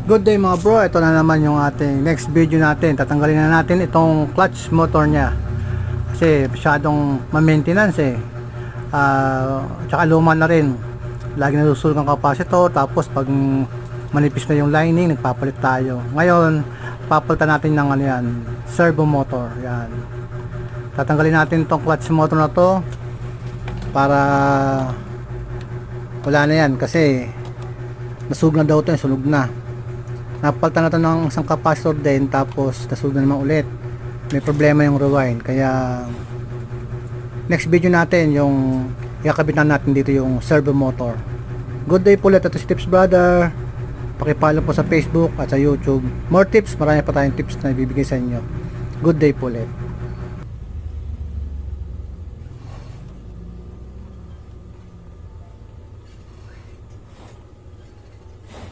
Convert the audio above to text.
Good day mga bro, ito na naman yung ating next video natin. Tatanggalin na natin itong clutch motor niya kasi masyadong ma-maintenance tsaka luma na rin, lagi nasusulog ang capacitor. Tapos pag manipis na yung lining, nagpapalit tayo. Ngayon papalitan natin ng ano yan, servo motor. Yan, tatanggalin natin itong clutch motor na to para wala na yan kasi nasunog na daw ito, sunog na. Napalitan natin ng isang capacitor din, tapos nasunog na naman ulit. May problema yung rewind, kaya next video natin yung ikakabitan natin dito yung servo motor. Good day po ulit, ito si Tips Brother. Pakipollow po sa Facebook at sa YouTube. More tips, marami pa tayong tips na ibibigay sa inyo. Good day po ulit.